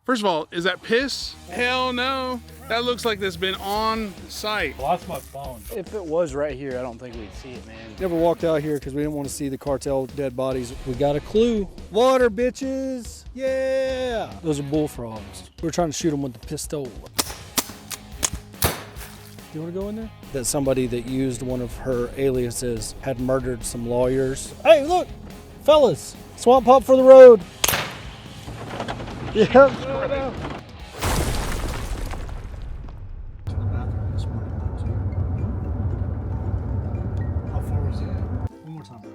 First of all, is that piss? Hell no. That looks like that's been on site. Well, that's my phone. If it was right here, I don't think we'd see it, man. Never walked out here because we didn't want to see the cartel dead bodies. We got a clue. Water, bitches. Yeah. Those are bullfrogs. We're trying to shoot them with the pistol. You want to go in there? That somebody that used one of her aliases had murdered some lawyers. Hey, look, fellas, swamp pop for the road. Yeah. How far was it? One more time, bro.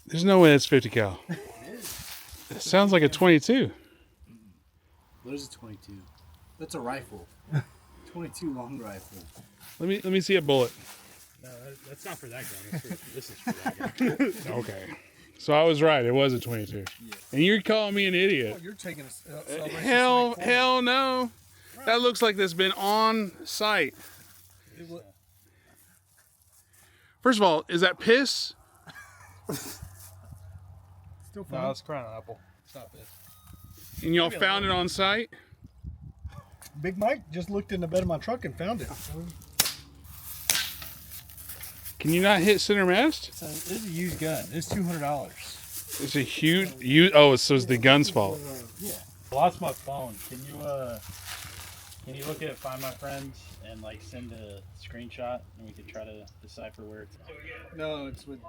There's no way it's 50 cal. It sounds like a 22. What is a 22? That's a rifle. 22 long rifle. Let me see a bullet. No, that's not for that gun. This is for that gun. Okay. So I was right. It was a 22. Yeah. And you're calling me an idiot. You're taking Hell no. That looks like that's been on site. First of all, is that piss? Still fun. No, it's crying an apple. It's not this. And y'all found it on site? Big Mike just looked in the bed of my truck and found it. Can you not hit center mast? So this is a used gun. It's $200. It's a huge. Oh, so it's the gun's fault. Yeah. Well, that's my phone. Can you look at Find My Friends and like send a screenshot and we can try to decipher where it's at? No, it's with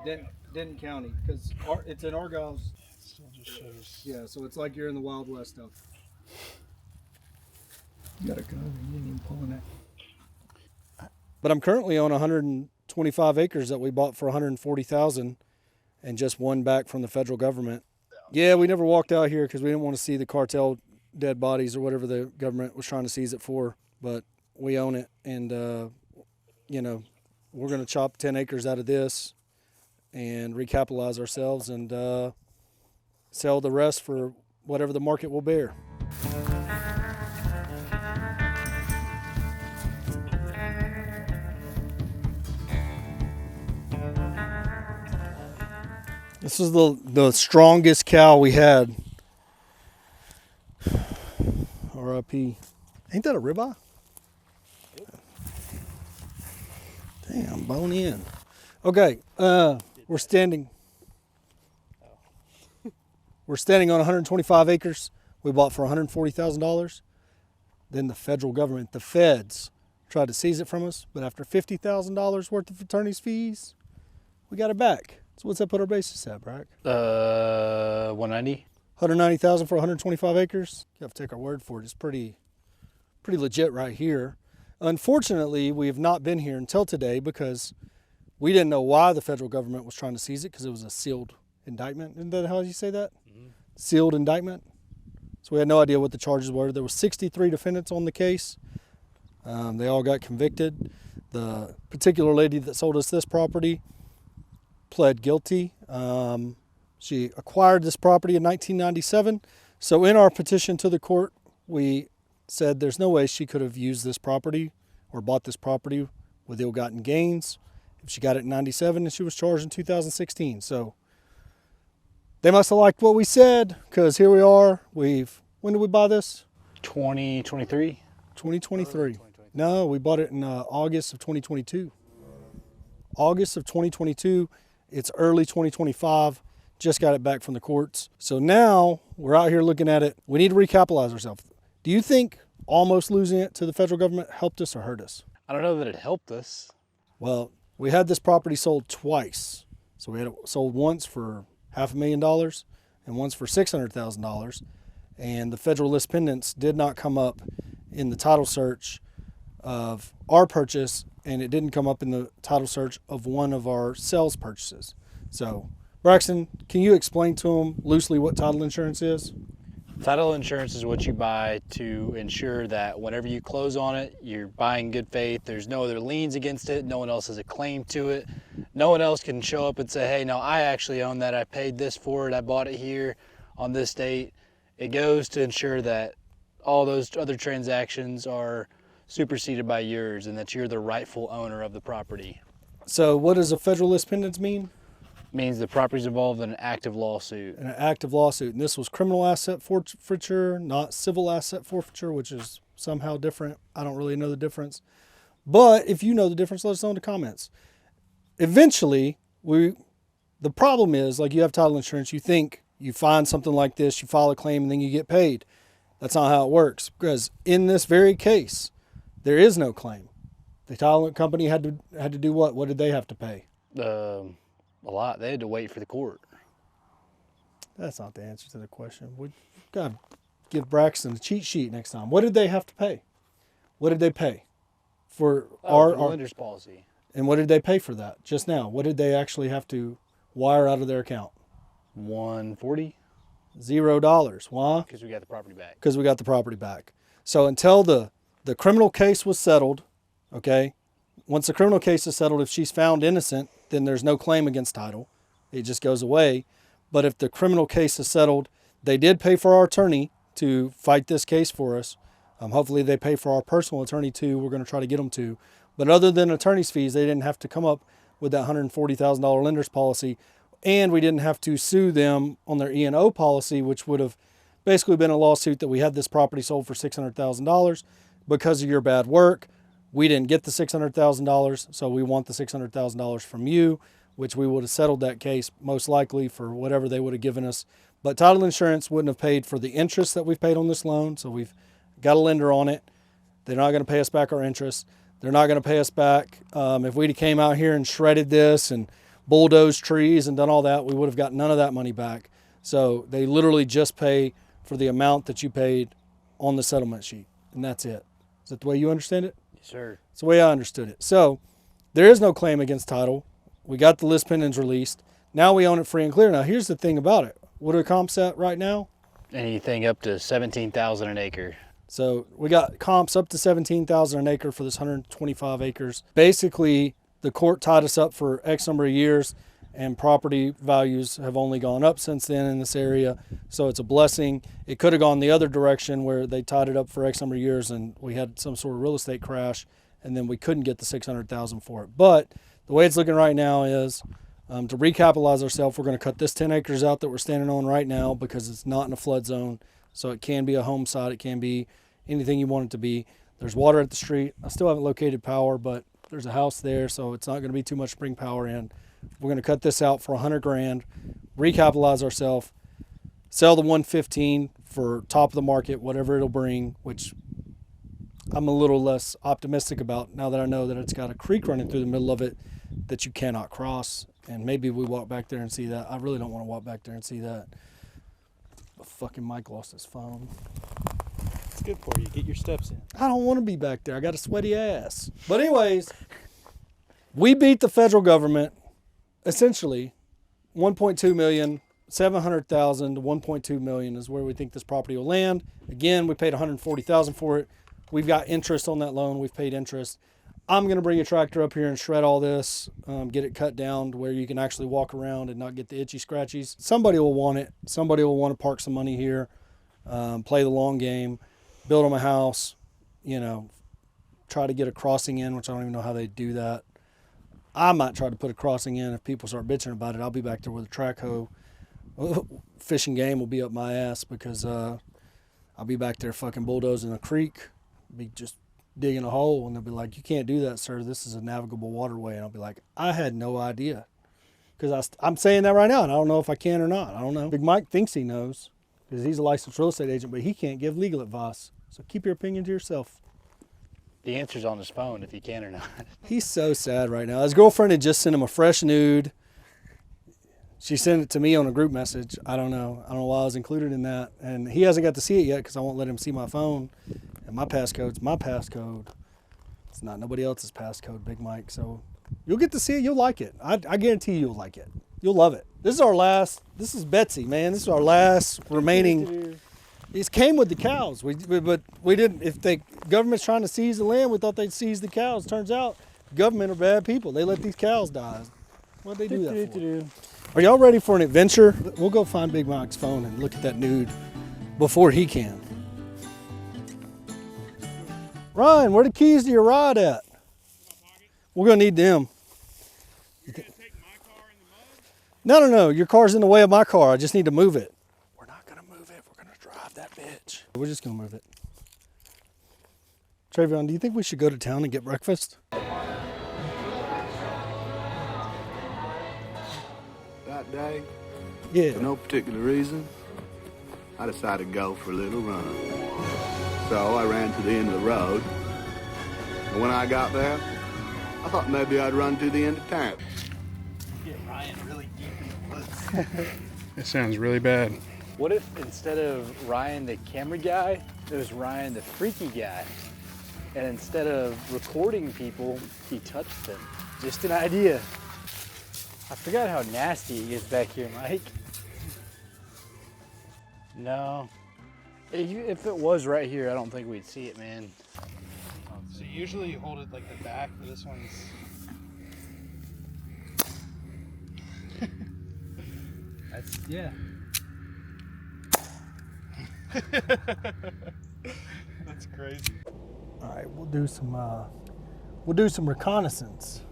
Denton County because it's in Argyle's. Still just shows. Yeah, so it's like you're in the Wild West stuff. You got a gun, you ain't even pulling it. But I'm currently on 125 acres that we bought for $140,000 and just won back from the federal government. Yeah, we never walked out here because we didn't want to see the cartel dead bodies or whatever the government was trying to seize it for. But we own it, and you know, we're going to chop 10 acres out of this and recapitalize ourselves and sell the rest for whatever the market will bear. This is the strongest cow we had. R.I.P. Ain't that a ribeye? Damn, bone in. Okay, we're standing. We're standing on 125 acres. We bought for $140,000. Then the federal government, the feds, tried to seize it from us. But after $50,000 worth of attorney's fees, we got it back. So what's that put our basis at, Brack? 190. $190,000 for 125 acres. You have to take our word for it. It's pretty legit right here. Unfortunately, we have not been here until today because we didn't know why the federal government was trying to seize it because it was a sealed indictment. Isn't that how you say that? Mm-hmm. Sealed indictment. So we had no idea what the charges were. There were 63 defendants on the case. They all got convicted. The particular lady that sold us this property pled guilty. She acquired this property in 1997. So in our petition to the court, we said there's no way she could have used this property or bought this property with ill-gotten gains if she got it in 97 and she was charged in 2016. So they must have liked what we said because here we are. When did we buy this? 2023? 2023. No, we bought it in August of 2022. August of 2022. It's early 2025. Just got it back from the courts. So now we're out here looking at it. We need to recapitalize ourselves. Do you think almost losing it to the federal government helped us or hurt us? I don't know that it helped us. Well, we had this property sold twice. So we had it sold once for $500,000 and once for $600,000. And the federal list pendants did not come up in the title search of our purchase, and it didn't come up in the title search of one of our sales purchases. So, Braxton, can you explain to them loosely what title insurance is? Title insurance is what you buy to ensure that whenever you close on it, you're buying good faith. There's no other liens against it. No one else has a claim to it. No one else can show up and say, hey, no, I actually own that. I paid this for it. I bought it here on this date. It goes to ensure that all those other transactions are superseded by yours and that you're the rightful owner of the property. So what does a federal list pendants mean? Means the property's involved in an active lawsuit. In an active lawsuit. And this was criminal asset forfeiture, not civil asset forfeiture, which is somehow different. I don't really know the difference. But if you know the difference, let us know in the comments. Eventually, the problem is, like, you have title insurance, you think you find something like this, you file a claim, and then you get paid. That's not how it works. Because in this very case, there is no claim. The title company had to do what? What did they have to pay? A lot. They had to wait for the court. That's not the answer to the question. We gotta give Braxton a cheat sheet next time. What did they have to pay? What did they pay for our lender's policy? And what did they pay for that just now? What did they actually have to wire out of their account? $140. $0. Why? Because we got the property back. Because we got the property back. So until the criminal case was settled, okay, once the criminal case is settled, if she's found innocent, then there's no claim against title. It just goes away. But if the criminal case is settled, they did pay for our attorney to fight this case for us. Hopefully they pay for our personal attorney too. We're going to try to get them to. But other than attorney's fees, they didn't have to come up with that $140,000 lender's policy. And we didn't have to sue them on their E&O policy, which would have basically been a lawsuit that we had this property sold for $600,000 because of your bad work. We didn't get the $600,000, so we want the $600,000 from you, which we would have settled that case most likely for whatever they would have given us. But title insurance wouldn't have paid for the interest that we've paid on this loan, so we've got a lender on it. They're not going to pay us back our interest. They're not going to pay us back. If we came out here and shredded this and bulldozed trees and done all that, we would have got none of that money back. So they literally just pay for the amount that you paid on the settlement sheet, and that's it. Is that the way you understand it? Yes, sir. It's the way I understood it. So there is no claim against title. We got the list pendants released. Now we own it free and clear. Now here's the thing about it. What are comps at right now? Anything up to $17,000 an acre. So we got comps up to $17,000 an acre for this 125 acres. Basically, the court tied us up for X number of years, and property values have only gone up since then in this area. So it's a blessing. It could have gone the other direction where they tied it up for X number of years and we had some sort of real estate crash and then we couldn't get the $600,000 for it. But the way it's looking right now is to recapitalize ourselves, we're going to cut this 10 acres out that we're standing on right now because it's not in a flood zone. So it can be a home site. It can be anything you want it to be. There's water at the street. I still haven't located power, but there's a house there, so it's not going to be too much to bring power in. We're going to cut this out for $100,000, recapitalize ourselves, sell the 115 for top of the market, whatever it'll bring, which I'm a little less optimistic about now that I know that it's got a creek running through the middle of it that you cannot cross. And maybe we walk back there and see that. I really don't want to walk back there and see that. But fucking Mike lost his phone. It's good for you. Get your steps in. I don't want to be back there. I got a sweaty ass. But anyways, we beat the federal government. Essentially, 1.2 million, 700,000 to 1.2 million is where we think this property will land. Again, we paid 140,000 for it. We've got interest on that loan. We've paid interest. I'm going to bring a tractor up here and shred all this, get it cut down to where you can actually walk around and not get the itchy scratchies. Somebody will want it. Somebody will want to park some money here, play the long game, build them a house, you know, try to get a crossing in, which I don't even know how they do that. I might try to put a crossing in if people start bitching about it. I'll be back there with a track hoe. Fishing game will be up my ass because I'll be back there fucking bulldozing a creek, be just digging a hole, and they'll be like, "You can't do that, sir. This is a navigable waterway." And I'll be like, "I had no idea." Because I'm saying that right now, and I don't know if I can or not. I don't know. Big Mike thinks he knows because he's a licensed real estate agent, but he can't give legal advice. So keep your opinion to yourself. The answer's on his phone if you can or not. He's so sad right now. His girlfriend had just sent him a fresh nude. She sent it to me on a group message. I don't know why I was included in that. And he hasn't got to see it yet because I won't let him see my phone. And my passcode's my passcode. It's not nobody else's passcode, Big Mike. So you'll get to see it. You'll like it. I guarantee you'll like it. You'll love it. This is Betsy, man. This is our last remaining. It came with the cows. But we didn't. If the government's trying to seize the land, we thought they'd seize the cows. Turns out, government are bad people. They let these cows die. What'd they do that for? Are y'all ready for an adventure? We'll go find Big Mike's phone and look at that nude before he can. Ryan, where the keys to your ride at? We're gonna need them. You're gonna take my car in the mud? No. Your car's in the way of my car. I just need to move it. We're not going to move it. We're going to drive that bitch. We're just going to move it. Travion, do you think we should go to town and get breakfast? That day, Yeah. for no particular reason, I decided to go for a little run. So I ran to the end of the road. And when I got there, I thought maybe I'd run to the end of town. Get Ryan really deep in the woods. It sounds really bad. What if instead of Ryan the camera guy, it was Ryan the freaky guy? And instead of recording people, he touched them. Just an idea. I forgot how nasty it gets back here, Mike. No. If it was right here, I don't think we'd see it, man. So usually you hold it like the back, but this one's... That's, yeah. That's crazy. All right, we'll do some reconnaissance.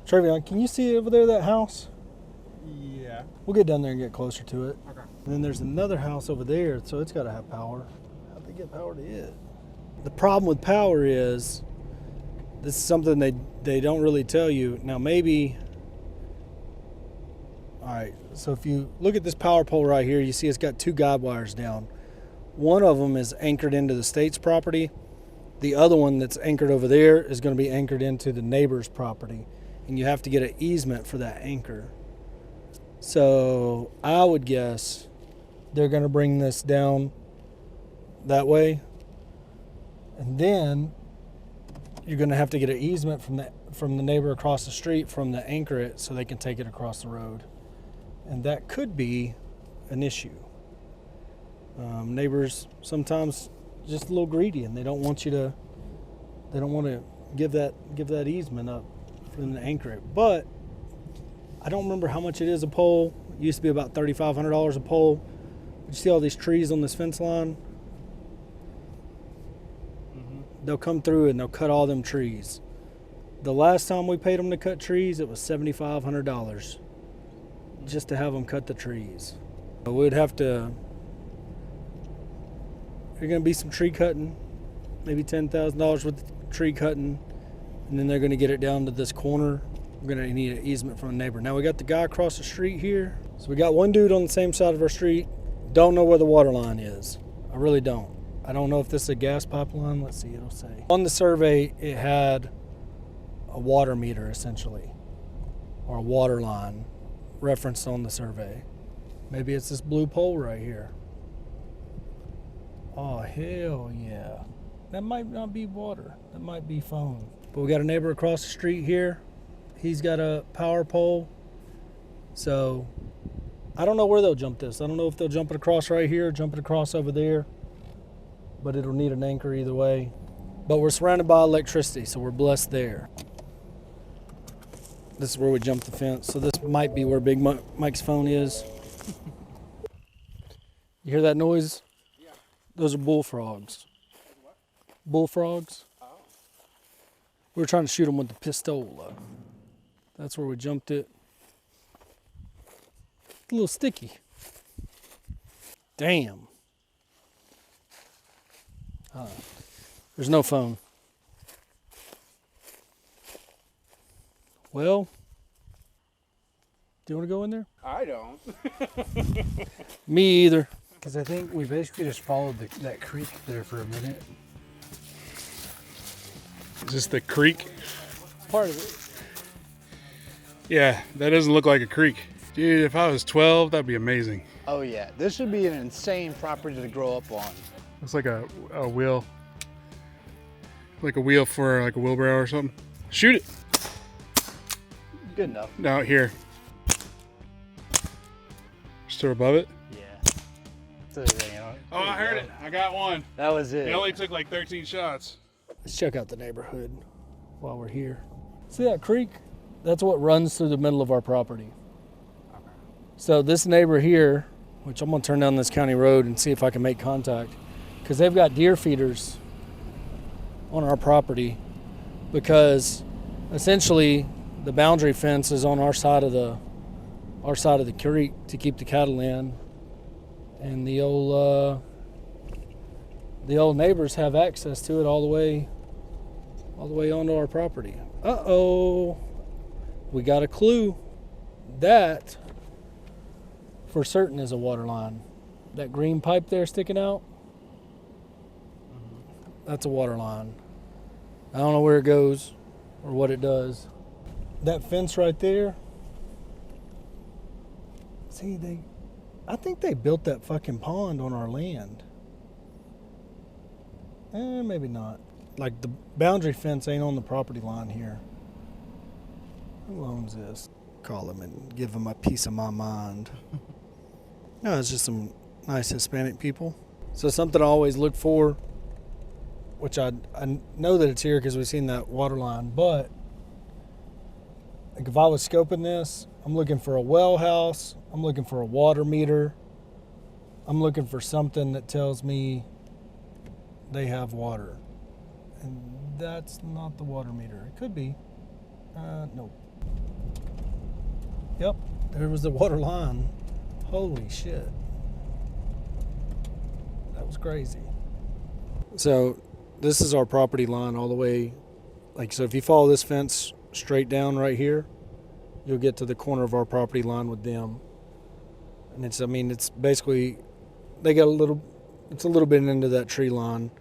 Travion, can you see over there that house? Yeah. We'll get down there and get closer to it. Okay. And then there's another house over there, so it's got to have power. How'd they get power to it? The problem with power is, this is something they don't really tell you. Now maybe, all right, so if you look at this power pole right here, you see it's got two guide wires down. One of them is anchored into the state's property. The other one that's anchored over there is going to be anchored into the neighbor's property. And you have to get an easement for that anchor. So I would guess they're going to bring this down that way. And then you're going to have to get an easement from the neighbor across the street from the anchor it so they can take it across the road. And that could be an issue. Neighbors sometimes just a little greedy and they don't want to give that easement up for them to anchor it. But I don't remember how much it is a pole. It used to be about $3,500 a pole. You see all these trees on this fence line? They'll come through and they'll cut all them trees. The last time we paid them to cut trees, it was $7,500 just to have them cut the trees. We'd have to, there's going to be some tree cutting, maybe $10,000 worth of tree cutting, and then they're going to get it down to this corner. We're going to need an easement from a neighbor. Now we got the guy across the street here. So we got one dude on the same side of our street. Don't know where the water line is. I really don't. I don't know if this is a gas pipeline. Let's see, it'll say. On the survey, it had a water meter essentially, or a water line referenced on the survey. Maybe it's this blue pole right here. Oh, hell yeah. That might not be water. That might be phone. But we got a neighbor across the street here. He's got a power pole. So I don't know where they'll jump this. I don't know if they'll jump it across right here, jump it across over there. But it'll need an anchor either way. But we're surrounded by electricity, so we're blessed there. This is where we jumped the fence. So this might be where Big Mike's phone is. You hear that noise? Yeah. Those are bullfrogs. What? Bullfrogs. Oh. We were trying to shoot them with the pistola. That's where we jumped it. A little sticky. Damn. There's no phone. Well, do you want to go in there? I don't. Me either. Because I think we basically just followed that creek there for a minute. Is this the creek? Part of it. Yeah, that doesn't look like a creek. Dude, if I was 12, that'd be amazing. Oh yeah, this would be an insane property to grow up on. Looks like a wheel. Like a wheel for like a wheelbarrow or something. Shoot it. Good enough. No, here. Still above it? Yeah. So, you know, Oh, I heard it. I got one. that was it. It only took like 13 shots. Let's check out the neighborhood while we're here. See that creek? That's what runs through the middle of our property. So this neighbor here, which I'm gonna turn down this county road and see if I can make contact, because they've got deer feeders on our property, because essentially the boundary fence is on our side of our side of the creek to keep the cattle in, and the old neighbors have access to it all the way onto our property. Uh-oh, we got a clue. That for certain is a water line. That green pipe there sticking out, that's a water line. I don't know where it goes or what it does. That fence right there, see, I think they built that fucking pond on our land. Maybe not. Like, the boundary fence ain't on the property line here. Who owns this? Call him and give him a piece of my mind. No, it's just some nice Hispanic people. So something I always look for, which I know that it's here because we've seen that water line, but like if I was scoping this, I'm looking for a well house, I'm looking for a water meter, I'm looking for something that tells me they have water. And that's not the water meter. It could be. Nope. Yep, there was the water line. Holy shit. That was crazy. So this is our property line all the way. Like, so if you follow this fence straight down right here, you'll get to the corner of our property line with them. And it's basically, it's a little bit into that tree line,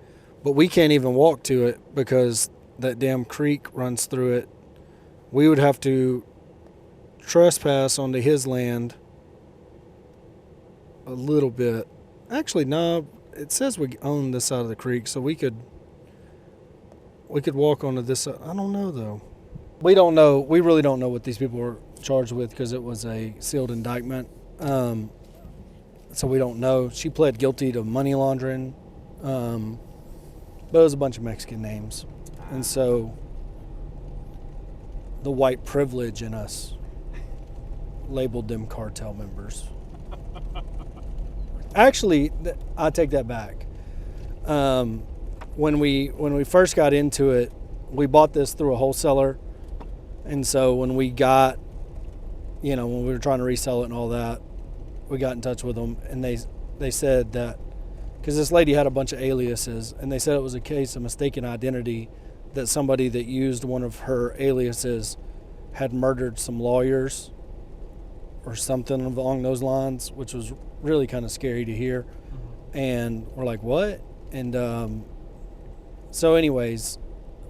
but we can't even walk to it because that damn creek runs through it. We would have to trespass onto his land a little bit. Actually, no, it says we own this side of the creek, so we could walk onto this side. I don't know, though. We don't know. We really don't know what these people were charged with because it was a sealed indictment. So we don't know. She pled guilty to money laundering. But it was a bunch of Mexican names. And so the white privilege in us labeled them cartel members. Actually, I take that back. When we first got into it, we bought this through a wholesaler. And so when we got, when we were trying to resell it and all that, we got in touch with them, and they said that, because this lady had a bunch of aliases, and they said it was a case of mistaken identity, that somebody that used one of her aliases had murdered some lawyers or something along those lines, which was really kind of scary to hear. And we're like, what? And so anyways,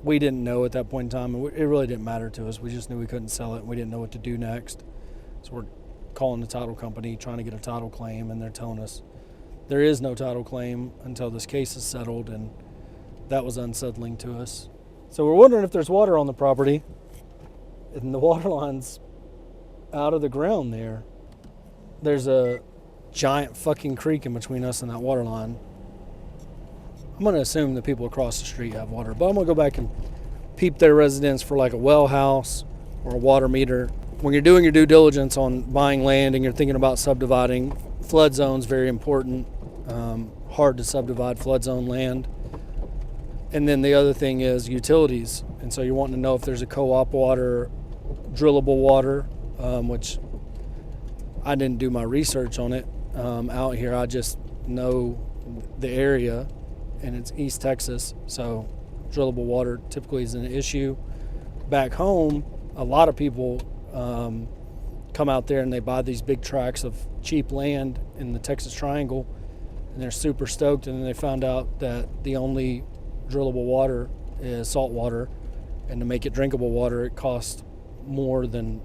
we didn't know at that point in time, and it really didn't matter to us. We just knew we couldn't sell it, and we didn't know what to do next. So we're calling the title company, trying to get a title claim, and they're telling us there is no title claim until this case is settled, and that was unsettling to us. So we're wondering if there's water on the property, and the water line's out of the ground there. There's a giant fucking creek in between us and that water line. I'm going to assume the people across the street have water, but I'm going to go back and peep their residence for like a well house or a water meter. When you're doing your due diligence on buying land and you're thinking about subdividing, flood zone's very important. Hard to subdivide flood zone land. And then the other thing is utilities. And so you're wanting to know if there's a co-op water, drillable water, which I didn't do my research on it out here. I just know the area, and it's East Texas, so drillable water typically is an issue. Back home, a lot of people come out there and they buy these big tracts of cheap land in the Texas Triangle, and they're super stoked, and then they found out that the only drillable water is salt water, and to make it drinkable water it costs more than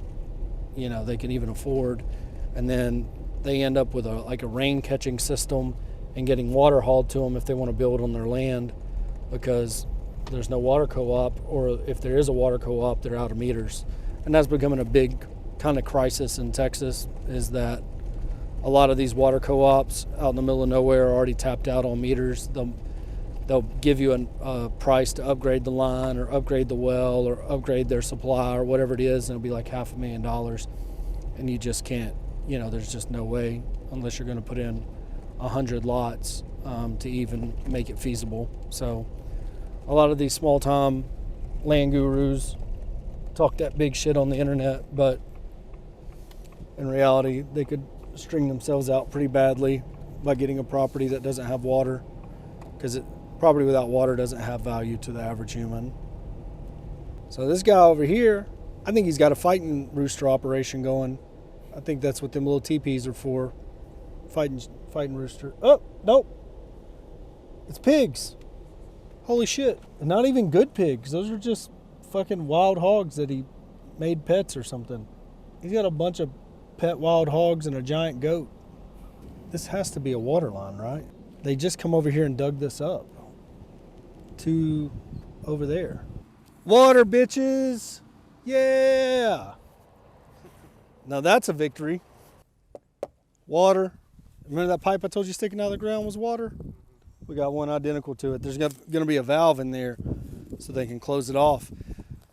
they can even afford, and then they end up with a rain catching system and getting water hauled to them if they want to build on their land, because there's no water co-op, or if there is a water co-op, they're out of meters. And that's becoming a big kind of crisis in Texas, is that a lot of these water co-ops out in the middle of nowhere are already tapped out on meters. They'll give you a price to upgrade the line or upgrade the well or upgrade their supply or whatever it is, and it'll be like $500,000, and you just can't, there's just no way, unless you're going to put in 100 lots to even make it feasible. So a lot of these small-time land gurus talk that big shit on the internet, but In reality, they could string themselves out pretty badly by getting a property that doesn't have water, because property without water doesn't have value to the average human. So this guy over here, I think he's got a fighting rooster operation going. I think that's what them little teepees are for. Fighting rooster. Oh, nope. It's pigs. Holy shit. And not even good pigs. Those are just fucking wild hogs that he made pets or something. He's got a bunch of pet wild hogs and a giant goat. This has to be a water line, right? They just come over here and dug this up to over there. Water, bitches. Yeah. Now that's a victory. Water. Remember that pipe I told you sticking out of the ground was water? We got one identical to it. There's going to be a valve in there so they can close it off.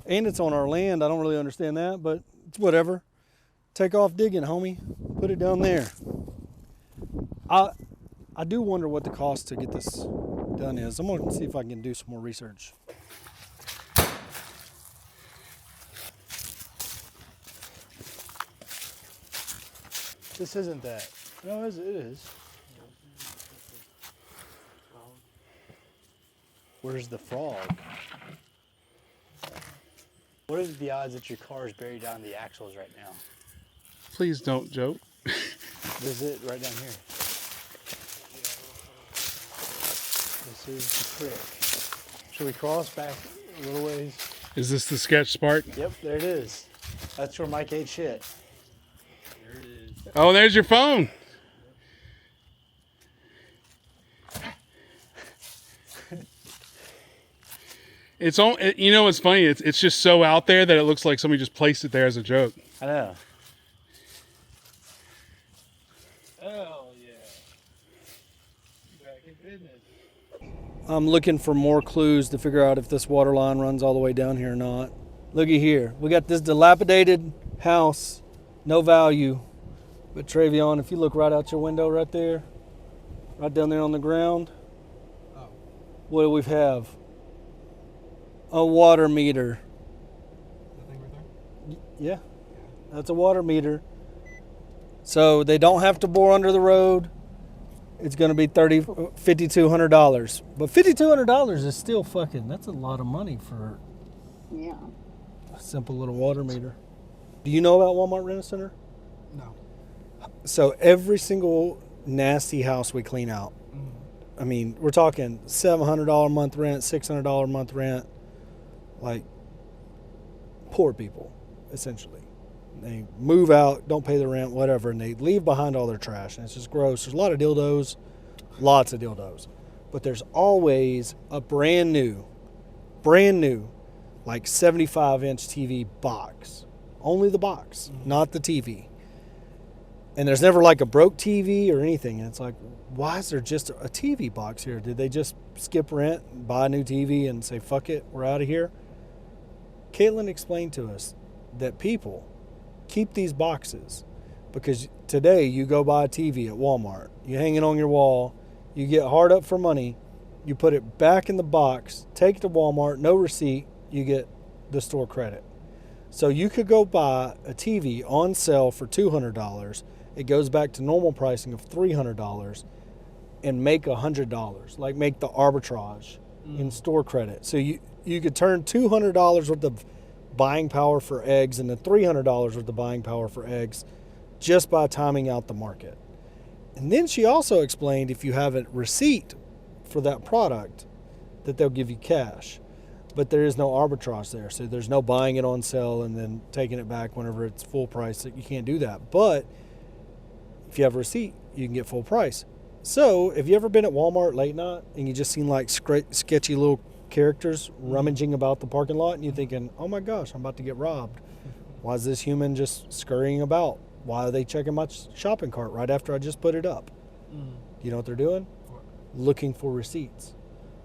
And it's on our land. I don't really understand that, but it's whatever. Take off digging, homie. Put it down there. I do wonder what the cost to get this done is. I'm going to see if I can do some more research. This isn't that. No, it is. Where's the frog? What are the odds that your car is buried down the axles right now? Please don't joke. This is it right down here. This is the creek. Should we cross back a little ways? Is this the sketch spark? Yep, there it is. That's where Mike ate shit. There it is. Oh, there's your phone. It's all, you know, it's funny. It's just so out there that it looks like somebody just placed it there as a joke. I know. Hell yeah. Back in business. I'm looking for more clues to figure out if this water line runs all the way down here or not. Looky here. We got this dilapidated house, no value. But Travion, if you look right out your window right there, right down there on the ground, what do we have? A water meter. That thing right there? Yeah, that's a water meter. So they don't have to bore under the road. It's going to be $5,200. But $5,200 is still fucking, that's a lot of money for a simple little water meter. Do you know about Walmart Rent-A-Center? No. So every single nasty house we clean out, I mean, we're talking $700 a month rent, $600 a month rent, like poor people, essentially. They move out, don't pay the rent, whatever, and they leave behind all their trash, and it's just gross. There's a lot of dildos, lots of dildos. But there's always a brand new, like 75-inch TV box. Only the box, not the TV. And there's never like a broke TV or anything. And it's like, why is there just a TV box here? Did they just skip rent, buy a new TV and say, fuck it, we're out of here? Caitlin explained to us that people keep these boxes because today you go buy a TV at Walmart, you hang it on your wall, you get hard up for money, you put it back in the box, take it to Walmart, no receipt, you get the store credit. So you could go buy a TV on sale for $200. It goes back to normal pricing of $300 and make $100, like make the arbitrage in store credit. So you could turn $200 worth of buying power for eggs into $300 worth of buying power for eggs just by timing out the market. And then she also explained if you have a receipt for that product that they'll give you cash. But there is no arbitrage there. So there's no buying it on sale and then taking it back whenever it's full price. You can't do that. But if you have a receipt, you can get full price. So have you ever been at Walmart late night and you just seen like sketchy little characters rummaging about the parking lot and you're thinking, oh my gosh, I'm about to get robbed. Why is this human just scurrying about? Why are they checking my shopping cart right after I just put it up? You know what they're doing? Looking for receipts.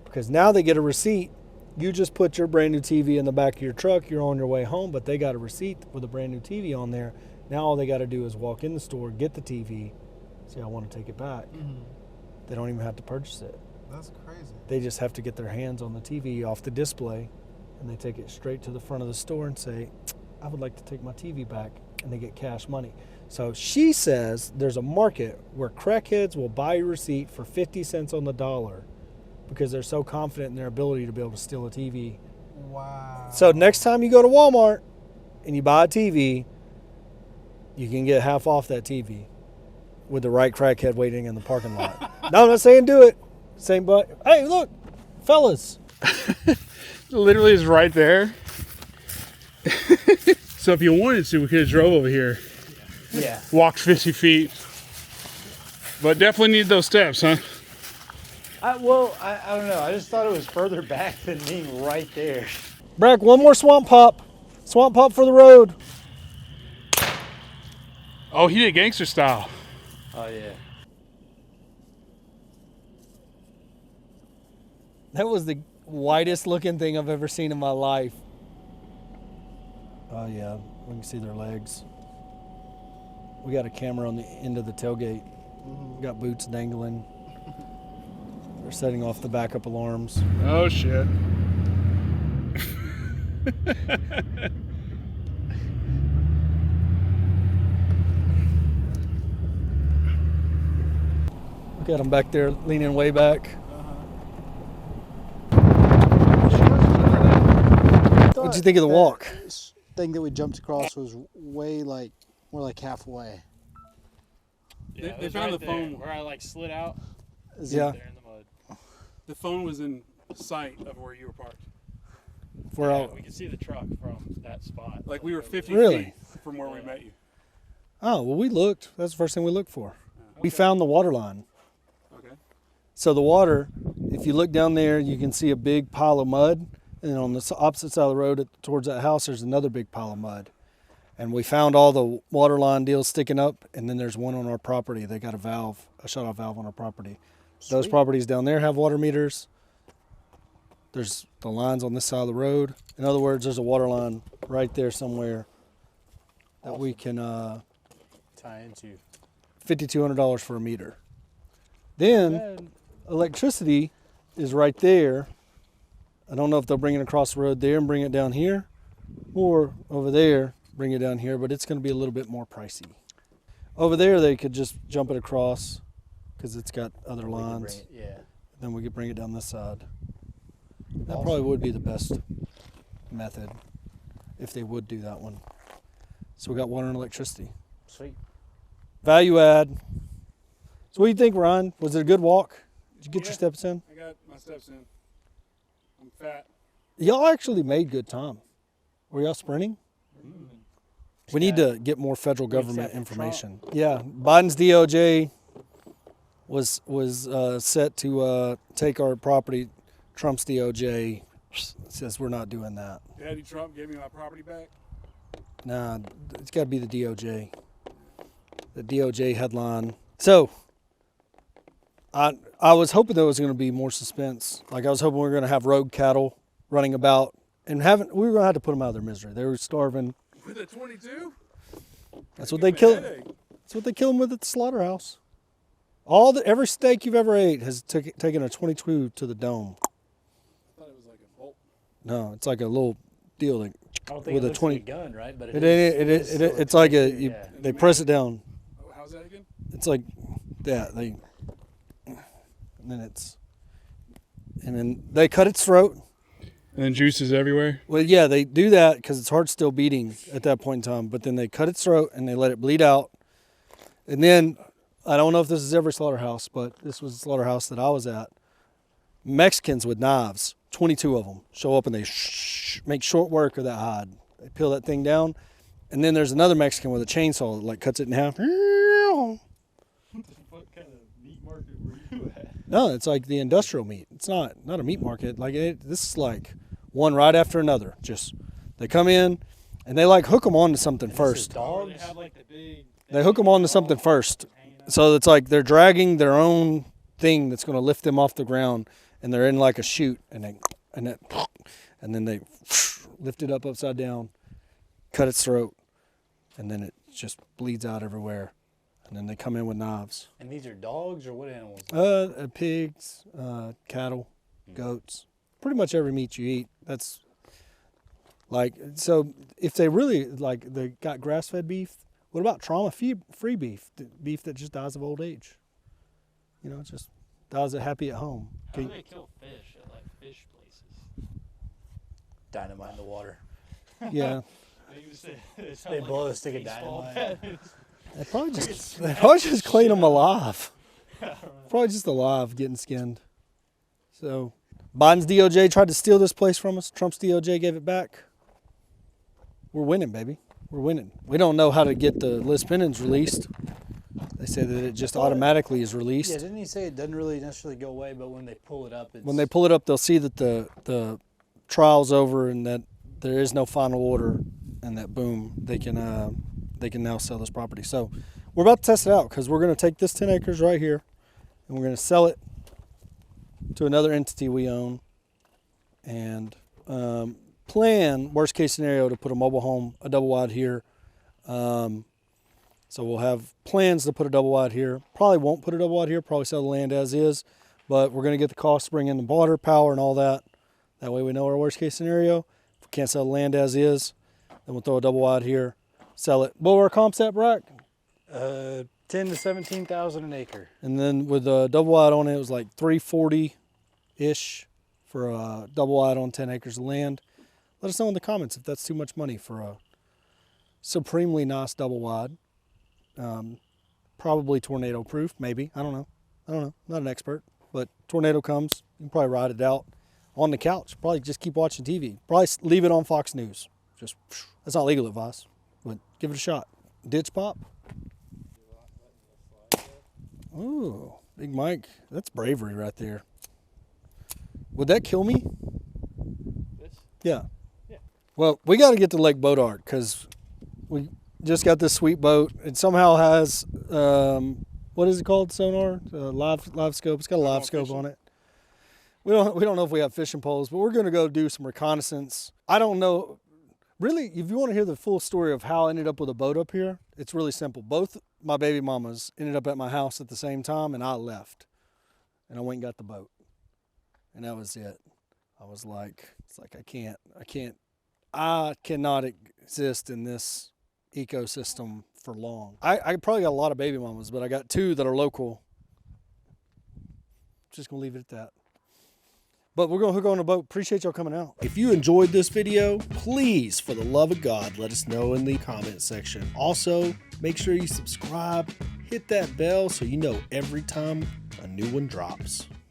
Because now they get a receipt. You just put your brand new TV in the back of your truck, you're on your way home, but they got a receipt with a brand new TV on there. Now all they got to do is walk in the store, get the TV, say I want to take it back. They don't even have to purchase it. That's crazy. They just have to get their hands on the TV off the display, and they take it straight to the front of the store and say, I would like to take my TV back, and they get cash money. So she says there's a market where crackheads will buy a receipt for 50 cents on the dollar because they're so confident in their ability to be able to steal a TV. Wow. So next time you go to Walmart and you buy a TV, you can get half off that TV with the right crackhead waiting in the parking lot. No, I'm not saying do it. Same, but hey, look, fellas. Literally is right there. So if you wanted to, we could have drove over here. Yeah. Walked 50 feet. But definitely need those steps, huh? I don't know. I just thought it was further back than being right there. Brack, one more swamp pop. Swamp pop for the road. Oh, he did gangster style. Oh, yeah. That was the whitest looking thing I've ever seen in my life. Oh yeah, we can see their legs. We got a camera on the end of the tailgate. We got boots dangling. They're setting off the backup alarms. Oh, shit. Look at them back there leaning way back. What'd you think of the walk? Thing that we jumped across was way more like halfway. They it was found right the there, phone. where I like slid out. Yeah. There in the mud. The phone was in sight of where you were parked. We're Yeah, all, we could see the truck from that spot. Like we were 50 Really? feet from where we met you. oh, well, we looked. That's the first thing we looked for. We found the water line. Okay. So the water, if you look down there, you can see a big pile of mud. And on the opposite side of the road towards that house, there's another big pile of mud. And we found all the water line deals sticking up. And then there's one on our property. They got a valve, a shut-off valve on our property. Those properties down there have water meters. There's the lines on this side of the road. In other words, there's a water line right there somewhere that we can Tie into. $5,200 for a meter. Then electricity is right there. I don't know if they'll bring it across the road there and bring it down here, or over there, bring it down here, but it's going to be a little bit more pricey. Over there, they could just jump it across because it's got other lines. Yeah. Then we could bring it down this side. That probably would be the best method if they would do that one. So we got water and electricity. Sweet. Value add. So what do you think, Ryan? Was it a good walk? Did you get your steps in? I got my steps in. I'm fat. Y'all actually made good time. Were y'all sprinting? We need to get more federal government information. Yeah, Biden's DOJ was set to take our property. Trump's DOJ says we're not doing that. Daddy Trump gave me my property back. Nah, it's got to be the DOJ. The DOJ headline. So, I was hoping there was going to be more suspense. Like I was hoping we were going to have rogue cattle running about and we were going to have to put them out of their misery. They were starving. With a 22? That's what they kill. That's what they kill them with at the slaughterhouse. Every steak you've ever ate has taken a 22 to the dome. I thought it was like a bolt. No, it's like a little deal that I don't think with it a looks 20. like a gun, right? But It's like yeah. they press it down. Oh, how's that again? It's like that. And then they cut its throat. And then juices everywhere. Well, yeah, they do that because its heart's still beating at that point in time. But then they cut its throat and they let it bleed out. And then, I don't know if this is every slaughterhouse, but this was a slaughterhouse that I was at. Mexicans with knives, 22 of them, show up and they make short work of that hide. They peel that thing down. And then there's another Mexican with a chainsaw that cuts it in half. What kind of meat market were you at? No, it's like the industrial meat. It's not a meat market. This is like one right after another. Just they come in and they hook them onto something first. They had like the big. They hook them onto something first. So it's like they're dragging their own thing that's going to lift them off the ground, and they're in like a chute, and then they lift it up upside down, cut its throat, and then it just bleeds out everywhere. And then they come in with knives. And these are dogs or what animals? Pigs, cattle, goats, pretty much every meat you eat. That's so if they really they got grass-fed beef, What about trauma-free beef? Beef that just dies of old age. You know, it just dies happy at home. How do they kill fish at like fish places? Dynamite in the water. Yeah. They blow a stick of dynamite. They probably just clean them alive. Probably just alive, getting skinned. So, Biden's DOJ tried to steal this place from us. Trump's DOJ gave it back. We're winning, baby. We're winning. We don't know how to get the list pendants released. They say that it just automatically is released. Yeah, didn't he say it doesn't really necessarily go away, but when they pull it up, it's... When they pull it up, they'll see that the trial's over and that there is no final order, and that boom, they can now sell this property. So we're about to test it out because we're going to take this 10 acres right here and we're going to sell it to another entity we own, and plan, worst case scenario, to put a mobile home, a double wide here. So we'll have plans to put a double wide here. Probably won't put a double wide here, probably sell the land as is, but we're going to get the cost to bring in the water, power, and all that. That way we know our worst case scenario. If we can't sell the land as is, then we'll throw a double wide here, sell it. What were our comps at, Brock? 10 to 17,000 an acre. And then with a double wide on it, it was like 340-ish for a double wide on 10 acres of land. Let us know in the comments if that's too much money for a supremely nice double wide. Probably tornado proof, maybe. I don't know. Not an expert, but tornado comes, you can probably ride it out on the couch. Probably just keep watching TV. Probably leave it on Fox News. Just, that's not legal advice, but give it a shot. Ditch pop. Ooh, Big Mike. That's bravery right there. Would that kill me? This? Yeah. Yeah. Well, we got to get to Lake Boat Ark because we just got this sweet boat. It somehow has, what is it called, sonar? Live scope. It's got a live scope on it. We don't know if we have fishing poles, but we're going to go do some reconnaissance. I don't know. Really, if you want to hear the full story of how I ended up with a boat up here, it's really simple. Both my baby mamas ended up at my house at the same time, and I left. And I went and got the boat. And that was it. I was like, I cannot exist in this ecosystem for long. I probably got a lot of baby mamas, but I got 2 that are local. Just gonna leave it at that. But we're gonna hook on a boat. Appreciate y'all coming out. If you enjoyed this video, please, for the love of God, let us know in the comment section. Also, make sure you subscribe, hit that bell so you know every time a new one drops.